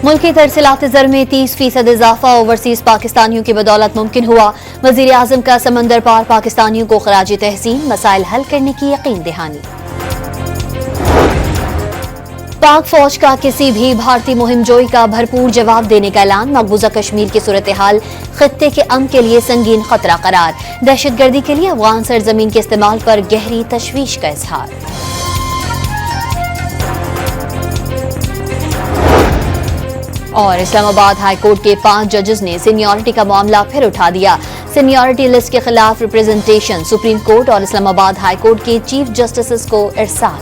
मुल्की तरसीलात ज़र में 30% इजाफा ओवरसीज पाकिस्तानियों की बदौलत मुमकिन हुआ। वज़ीर आज़म का समंदर पार पाकिस्तानियों को खराज तहसीन, मसाइल हल करने की यकीन दहानी। पाक फौज का किसी भी भारतीय मुहिम जोई का भरपूर जवाब देने का ऐलान। मकबूजा कश्मीर की सूरत हाल खित्ते के अमन के लिए संगीन खतरा करार। दहशतगर्दी के लिए अफगान सरजमीन के इस्तेमाल पर गहरी तशवीश का इजहार। और इस्लामाबाद हाई कोर्ट के 5 जजेस ने सीनियरिटी का मामला फिर उठा दिया। सीनियरिटी लिस्ट के खिलाफ रिप्रेजेंटेशन सुप्रीम कोर्ट और इस्लामाबाद हाई कोर्ट के चीफ जस्टिस को इरसाल।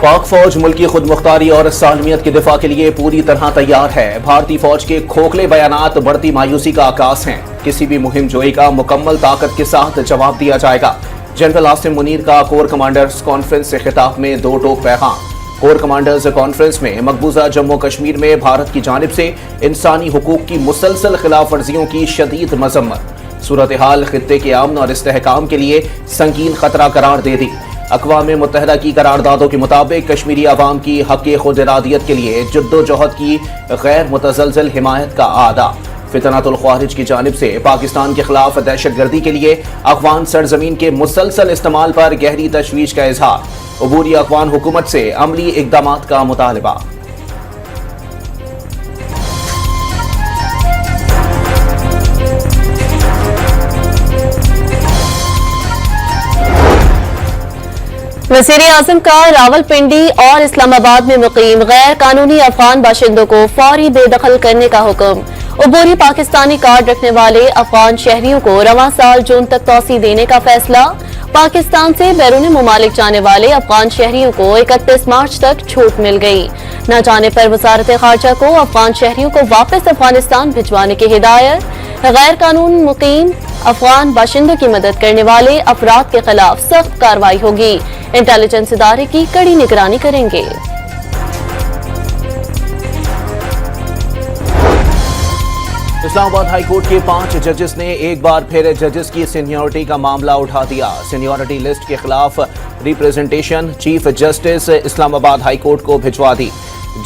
पाक फौज मुल्की खुद मुख्तारी और सालमियत के दिफा के लिए पूरी तरह तैयार है। भारतीय फौज के खोखले बयानात बढ़ती मायूसी का आकाश हैं। किसी भी मुहिम जोई का मुकम्मल ताकत के साथ जवाब दिया जाएगा। जनरल आसिम मुनीर का कोर कमांडर्स कॉन्फ्रेंस से खिताब में दो टोक पैगाम। कोर कमांडर्स कॉन्फ्रेंस में मकबूजा जम्मू कश्मीर में भारत की जानिब से इंसानी हुकूक की मुसलसल खिलाफ वर्जियों की शदीद मजम्मत। सूरत हाल खित्ते के अमन और इस्तेहकाम के लिए संगीन खतरा करार दे दी। अक़वाम मुत्तहिदा की करारदादों के मुताबिक कश्मीरी अवाम की हक़ खुद इरादियत के लिए जद्दोजहद की गैर मुतज़लज़ल हिमायत का आदा। फितनातुल ख्वारिज की जानिब से पाकिस्तान के खिलाफ दहशतगर्दी के लिए अफगान सरजमीन के मुसलसल इस्तेमाल पर गहरी तशवीश का इजहार। अबूरी अफगान हुकूमत से अमली इक़दामात का मुतालबा। वज़ीर आज़म का रावलपिंडी और इस्लामाबाद में मुकीम गैर कानूनी अफगान बाशिंदों को फौरी बेदखल करने का हुक्म। अबूरी पाकिस्तानी कार्ड रखने वाले अफगान शहरियों को रवां साल जून तक तौसी देने का फैसला। पाकिस्तान से बैरून मुमालिक जाने वाले अफगान शहरियों को 31 मार्च तक छूट मिल गई। न जाने पर वजारत खारजा को अफगान शहरियों को वापस अफगानिस्तान भिजवाने की हिदायत। गैर कानून मुकीम अफगान बाशिंदों की मदद करने वाले अफराद के खिलाफ सख्त कार्रवाई होगी। इंटेलिजेंस इदारे की कड़ी निगरानी करेंगे। इस्लामाबाद हाई कोर्ट के 5 जजेस ने एक बार फिर जजेस की सीनियरिटी का मामला उठा दिया। सीनियरिटी लिस्ट के खिलाफ representation chief justice Islamabad high court को भिजवा दी।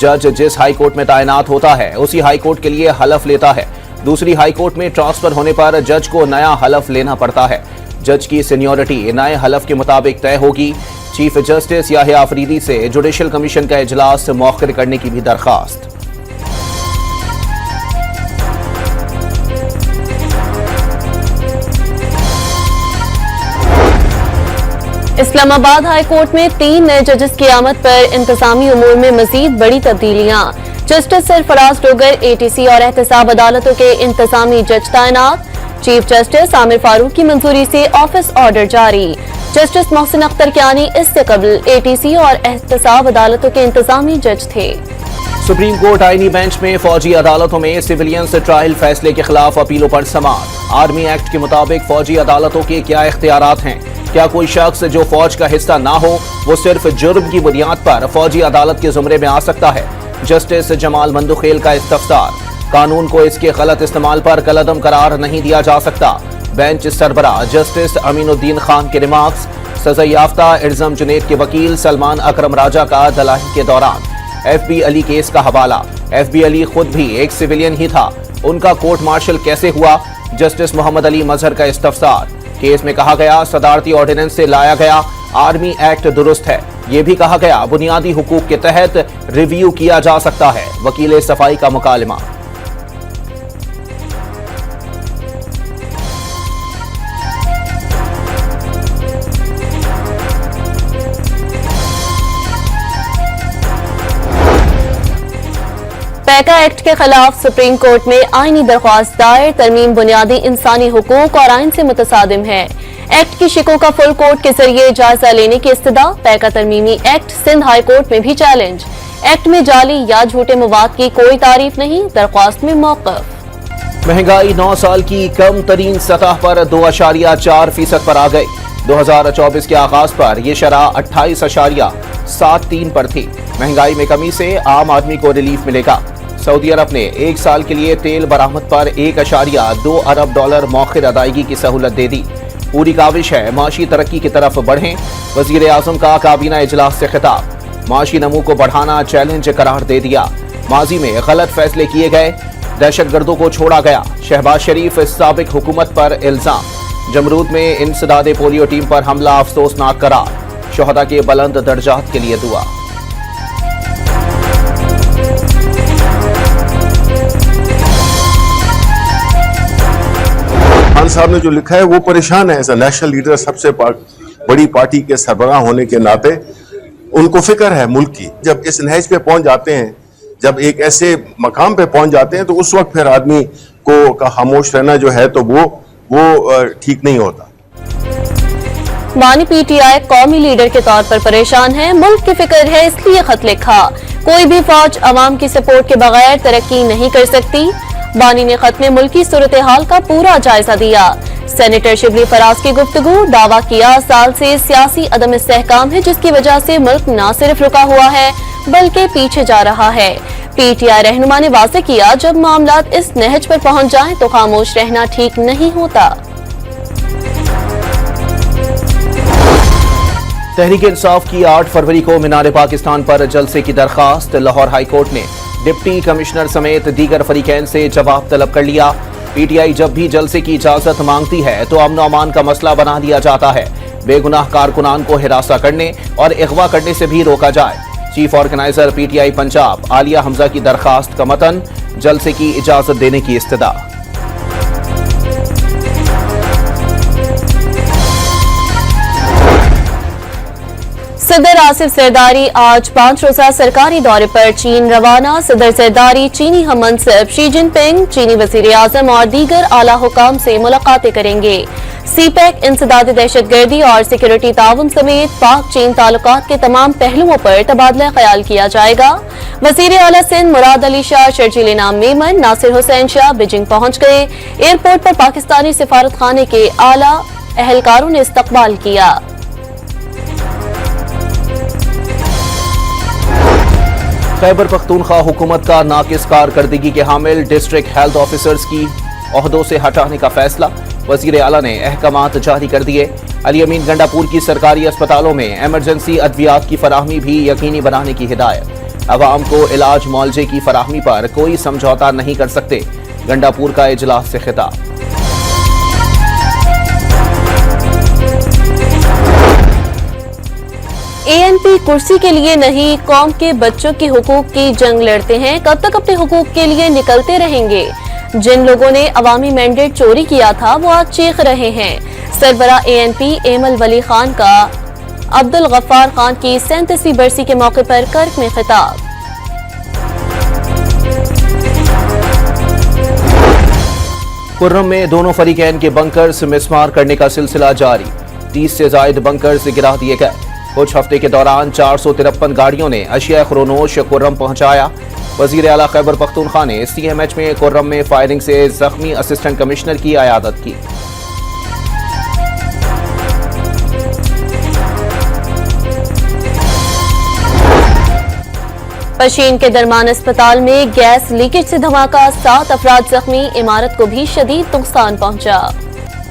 जज जिस हाई कोर्ट में तैनात होता है उसी हाई कोर्ट के लिए हलफ लेता है। दूसरी हाई कोर्ट में ट्रांसफर होने पर जज को नया हलफ लेना पड़ता है। जज की सीनियरिटी नए हलफ के मुताबिक तय होगी। चीफ जस्टिस याहिया अफरीदी से जुडिशल कमीशन का इजलास मौखर करने की भी दरखास्त। इस्लामाबाद हाई कोर्ट में 3 नए जजेस की आमद पर इंतजामी उमूर में मजीद बड़ी तब्दीलियां। जस्टिस सरफराज डोगर एटीसी और एहतसाब अदालतों के इंतजामी जज तैनात। चीफ जस्टिस आमिर फारूक की मंजूरी से ऑफिस ऑर्डर जारी। जस्टिस मोहसिन अख्तर कियानी इससे कबल एटीसी और एहतसाब अदालतों के इंतजामी जज थे। सुप्रीम कोर्ट आईनी बेंच में फौजी अदालतों में सिविलियंस ट्रायल फैसले के खिलाफ अपीलों पर समाअत। आर्मी एक्ट के मुताबिक फौजी अदालतों के क्या इख्तियारात हैं? क्या कोई शख्स जो फौज का हिस्सा ना हो वो सिर्फ जुर्म की बुनियाद पर फौजी अदालत के जुमरे में आ सकता है? जस्टिस जमाल मंदुखेल का इस्तफसार। कानून को इसके गलत इस्तेमाल पर कलअदम करार नहीं दिया जा सकता। बेंच सरबरा जस्टिस अमीनुद्दीन खान के रिमार्क्स। सजा याफ्ता इर्जम जुनेद के वकील सलमान अकरम राजा का दलाही के दौरान FB अली केस का हवाला। FB अली खुद भी एक सिविलियन ही था, उनका कोर्ट मार्शल कैसे हुआ? जस्टिस मोहम्मद अली मजहर का इस्तफसार। केस में कहा गया सदारती ऑर्डिनेंस से लाया गया आर्मी एक्ट दुरुस्त है। ये भी कहा गया बुनियादी हुकूक के तहत रिव्यू किया जा सकता है। वकील सफाई का मुकालमा। पैका एक्ट के खिलाफ सुप्रीम कोर्ट में आईनी दरख्वास्त दायर। तरमीम बुनियादी इंसानी हुकूक और आइन से मुतसादिम है। एक्ट की शिकों का फुल कोर्ट के जरिए जायजा लेने की इस्तदा। पैका तरमीमी एक्ट सिंध हाई कोर्ट में भी चैलेंज। एक्ट में जाली या झूठे मवाद की कोई तारीफ नहीं, दरख्वास्त में मौक़िफ़। महंगाई 9 साल की कम तरीन सतह पर 2.4% पर आ गई। 2024 के आगाज पर यह शरह 28.73 पर थी। महंगाई में कमी से आम आदमी को रिलीफ मिलेगा। सऊदी अरब ने 1 साल के लिए तेल बरामद पर $1.2 अरब मौखिर अदायगी की सहूलत दे दी। पूरी काविश है माशी तरक्की की तरफ बढ़ें। वजीर आज़म का काबीना इजलास से खिताब। माशी नमू को बढ़ाना चैलेंज करार दे दिया। माजी में गलत फैसले किए गए, दहशतगर्दों को छोड़ा गया। शहबाज शरीफ साबिक हुकूमत पर इल्जाम। जमरूद में इंसदादे पोलियो टीम पर हमला अफसोसनाक करार। शोहदा के बुलंद दर्जात के लिए दुआ। खान साहब ने जो लिखा है वो परेशान है। एज अ नेशनल लीडर, सबसे बड़ी पार्टी के सरबराह होने के नाते उनको फिक्र है मुल्क की। जब इस नहज पे पहुंच जाते हैं, जब एक ऐसे मकाम पे पहुंच जाते हैं, तो उस वक्त फिर आदमी को का खामोश रहना जो है तो वो ठीक नहीं होता। बानी पीटीआई कौमी लीडर के तौर पर परेशान है, मुल्क की फिक्र है इसलिए खत लिखा। कोई भी फौज अवाम की सपोर्ट के बगैर तरक्की नहीं कर सकती। बानी ने खत में मुल्की सूरत हाल का पूरा जायजा दिया। सेनेटर शिबली फराज की गुफ्तगू, दावा किया साल से सियासी अदम इस्तेहकाम है जिसकी वजह से मुल्क न सिर्फ रुका हुआ है बल्कि पीछे जा रहा है। पीटीआई रहनुमा ने वाज़ेह किया, जब मामलात इस नहज पर पहुंच जाएं तो खामोश रहना ठीक नहीं होता। तहरीक इंसाफ की 8 फरवरी को मीनार पाकिस्तान पर जलसे की दरखास्त। लाहौर हाई कोर्ट ने डिप्टी कमिश्नर समेत दीगर फरीकैन से जवाब तलब कर लिया। पीटीआई जब भी जलसे की इजाजत मांगती है तो अमन अमान का मसला बना दिया जाता है। बेगुनाह कारकुनान को हिरासा करने और अगवा करने से भी रोका जाए। Chief organiser PTI Punjab Alia Hamza की दरखास्त का मतन, जलसे की इजाजत देने की इस्तदा। सदर आसिफ जरदारी आज 5 रोजा सरकारी दौरे पर चीन रवाना। सदर जरदारी चीनी हम मनसब शी जिनपिंग, चीनी वजीर आजम और दीगर आला हुकाम से मुलाकातें करेंगे। सीपैक, इंसदादी दहशतगर्दी और सिक्योरिटी ताउन समेत पाक चीन ताल्लुकात के तमाम पहलुओं पर तबादला ख्याल किया जाएगा। वजीर आला सिंध मुराद अली शाह, शर्जील इनाम मेमन, नासिर हुसैन शाह बीजिंग पहुंच गए। एयरपोर्ट पर पाकिस्तानी सिफारत खाने के आला अहलकारों ने इस्तकबाल किया। खैबर पख्तूनख्वा हुकूमत का नाकिस कारकर्दगी के हामिल डिस्ट्रिक्ट हेल्थ ऑफिसर्स की ओहदों से हटाने का फैसला। वजीर आला ने अहकामात जारी कर दिए। अली अमीन गंडापुर की सरकारी अस्पतालों में एमरजेंसी अद्वियात की फराहमी भी यकीनी बनाने की हिदायत। अवाम को इलाज मुआवजे की फराहमी पर कोई समझौता नहीं कर सकते। गंडापुर का इजलास से खिताब। एएनपी कुर्सी के लिए नहीं, कौम के बच्चों के हुकूक की जंग लड़ते हैं। कब तक अपने हुकूक के लिए निकलते रहेंगे? जिन लोगों ने अवामी मैंडेट चोरी किया था वो आज चीख रहे हैं। सरबरा एएनपी एमल वली खान का अब्दुल गफ्फार खान की 37वीं बरसी के मौके पर कर्क में खिताब। कुर्रम में दोनों फरीकैन के बंकर्स मिसमार करने का सिलसिला जारी। 30 से जायद बंकर्स गिरा दिए गए। कुछ हफ्ते के दौरान 453 गाड़ियों ने अशिया खुरोनोश कुर्रम पहुंचाया। वजीर आला खैबर पख्तूनख्वा ने सीएमएच में कुर्रम में फायरिंग से जख्मी असिस्टेंट कमिश्नर की अयादत की। पशीन के दरमान अस्पताल में गैस लीकेज से धमाका, 7 अफराद जख्मी। इमारत को भी शदीद नुकसान पहुंचा।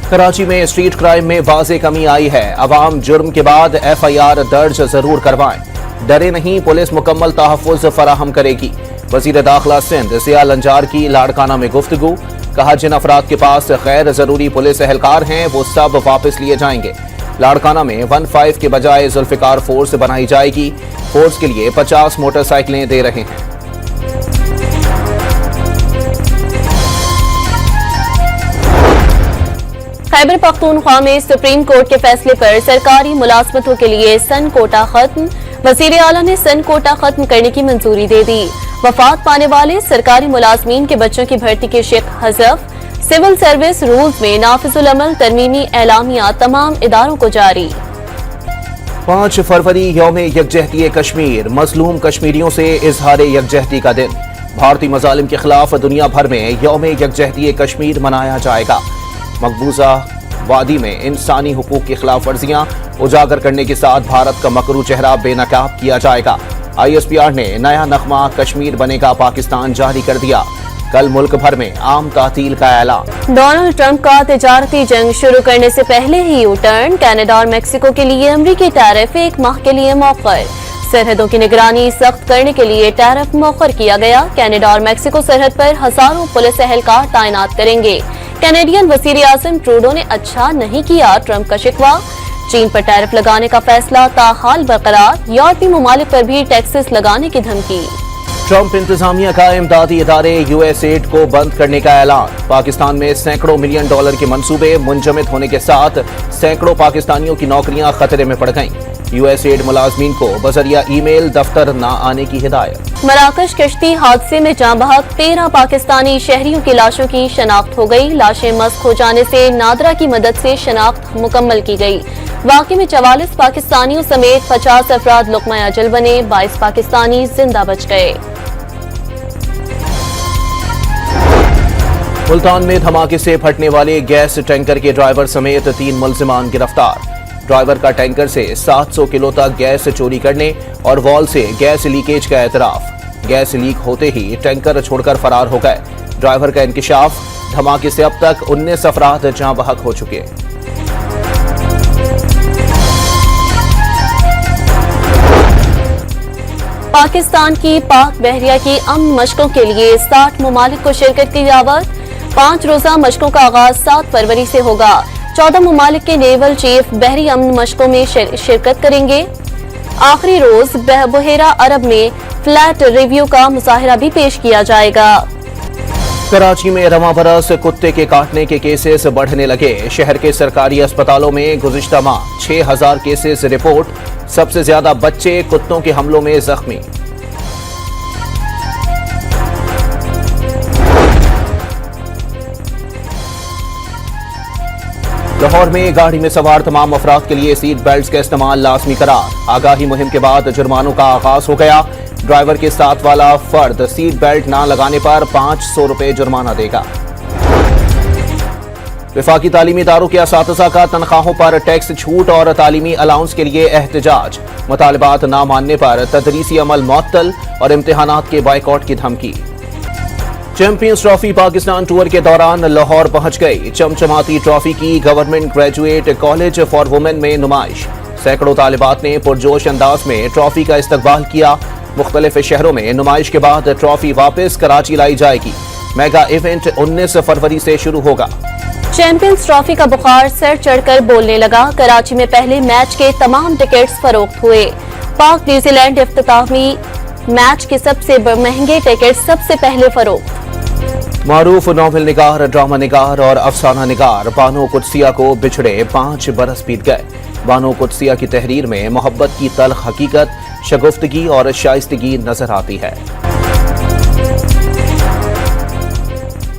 कराची में स्ट्रीट क्राइम में वाज़े कमी आई है। अवाम जुर्म के बाद एफआईआर दर्ज जरूर करवाएं। डरे नहीं, पुलिस मुकम्मल तहफ़्फ़ुज़ फराहम करेगी। वज़ीर दाखिला सिंध ज़िया लंजार की लाड़काना में गुफ्तगू। कहा, जिन अफराद के पास गैर जरूरी पुलिस एहलकार हैं वो सब वापस लिए जाएंगे। लाड़काना में 15 के बजाय जुल्फ़िकार फोर्स बनाई जाएगी। फोर्स के लिए 50 मोटरसाइकिलें दे रहे हैं। खैबर पख्तूनख्वा में सुप्रीम कोर्ट के फैसले पर सरकारी मुलाजमतों के लिए सन कोटा खत्म। वजीर आला ने सन कोटा खत्म करने की मंजूरी दे दी। वफात पाने वाले सरकारी मुलाजमीन के बच्चों की भर्ती के शेख हज़फ। सिविल सर्विस रूल्स में नाफिजुल अमल तरमीमी एलामिया तमाम इदारों को जारी। 5 फरवरी यौम यकजहती कश्मीर, मजलूम कश्मीरियों से इजहार यकजहती का दिन। भारतीय मजालिम के खिलाफ दुनिया भर में यौम यकजहती कश्मीर मनाया जाएगा। मकबूजा वादी में इंसानी हुकूक की खिलाफ वर्जियां उजागर करने के साथ भारत का मकरू चेहरा बेनकाब किया जाएगा। ISPR ने नया नगमा कश्मीर बनेगा पाकिस्तान जारी कर दिया। कल मुल्क भर में आम तातील का ऐलान। डोनाल्ड ट्रंप का तिजारती जंग शुरू करने से पहले ही यू टर्न। कनाडा और मेक्सिको के लिए अमरीकी टैरिफ 1 माह के लिए मौखर। सरहदों की निगरानी सख्त करने के लिए टैरिफ मौखर किया गया। कनाडा और मैक्सिको सरहद पर हजारों पुलिस एहलकार तैनात करेंगे। कैनेडियन वज़ीर आज़म ट्रूडो ने अच्छा नहीं किया ट्रंप का शिकवा। चीन पर टैरिफ लगाने का फैसला ताहाल बरकरार। यूरोपीय ममालिक पर भी टैक्सेस लगाने की धमकी। ट्रंप इंतजामिया का इमदादी इदारे यूएसएड को बंद करने का ऐलान। पाकिस्तान में सैकड़ों मिलियन डॉलर के मंसूबे मुंजमद होने के साथ सैकड़ों पाकिस्तानियों की नौकरियां खतरे में पड़ गईं। यूएसएड मुलाजमीन को बजरिया ईमेल दफ्तर न आने की हिदायत। मराकश कश्ती हादसे में जाँ बहक 13 पाकिस्तानी शहरियों की लाशों की शनाख्त हो गई। लाशें मस्क हो जाने से नादरा की मदद से शनाख्त मुकम्मल की गई। वाक़े में 44 पाकिस्तानियों समेत 50 अफराद लुक़मा अजल बने। 22 पाकिस्तानी जिंदा बच गए। मुल्तान में धमाके से फटने वाले गैस टैंकर के ड्राइवर समेत 3 मुलजिमान गिरफ्तार। ड्राइवर का टैंकर से 700 किलो तक गैस चोरी करने और वॉल से गैस लीकेज का एतराफ। गैस लीक होते ही टैंकर छोड़कर फरार हो गए। ड्राइवर का इंकिशाफ। धमाके से अब तक 19 अफराद जाँ बहक हो चुके। पाकिस्तान की पाक बहरिया की अमन मशकों के लिए 60 ममालिक को शिरकत की दावत। 5 रोजा मशकों का आगाज 7 फरवरी से होगा। 14 ममालिक के नेवल चीफ बहरी अमन मशकों में शिरकत करेंगे। आखिरी रोज बहेरा अरब में फ्लैट रिव्यू का मुजाहरा भी पेश किया जाएगा। कराची में रवां बरस कुत्ते के काटने के केसेस बढ़ने लगे। शहर के सरकारी अस्पतालों में गुज़िश्ता माह 6000 केसेस रिपोर्ट। सबसे ज्यादा बच्चे कुत्तों के हमलों में जख्मी। लाहौर में गाड़ी में सवार तमाम अफराद के लिए सीट बेल्ट का इस्तेमाल लाजमी करार। आगाही मुहिम के बाद जुर्मानों का आगाज हो गया। ड्राइवर के साथ वाला फर्द सीट बेल्ट ना लगाने पर 500 रुपए जुर्माना देगा। विफाकी तालीमी इदारों के असातिज़ा का तनख्वाहों पर टैक्स छूट और तालीमी अलाउंस के लिए एहतजाज। मुतालबात ना मानने पर तदरीसी अमल मुअत्तल और इम्तिहानात के बाइकआउट की धमकी। चैंपियंस ट्रॉफी पाकिस्तान टूर के दौरान लाहौर पहुंच गई। चमचमाती ट्रॉफी की government graduate college for women में नुमाइश। सैकड़ों तालिबात ने पुरजोश अंदाज में ट्रॉफी का इस्तकबाल किया। मुख्तलिफ शहरों में नुमाइश के बाद ट्रॉफी वापस कराची लाई जाएगी। मेगा इवेंट 19 फरवरी से शुरू होगा। चैंपियंस ट्रॉफी का बुखार सर चढ़कर बोलने लगा। कराची में पहले मैच के तमाम टिकट्स फरोख्त हुए। पाक न्यूजीलैंड इफ्तितामी मैच के सबसे महंगे टिकट सबसे पहले फरोख्त। मारूफ नॉवेल निगार, ड्रामा निगार और अफसाना निगार बानो कुदसिया को बिछड़े 5 बरस बीत गए। बानो कुदसिया की तहरीर में मोहब्बत की तल्ख हकीकत, शगुफ्तगी और शाइस्तगी नजर आती है।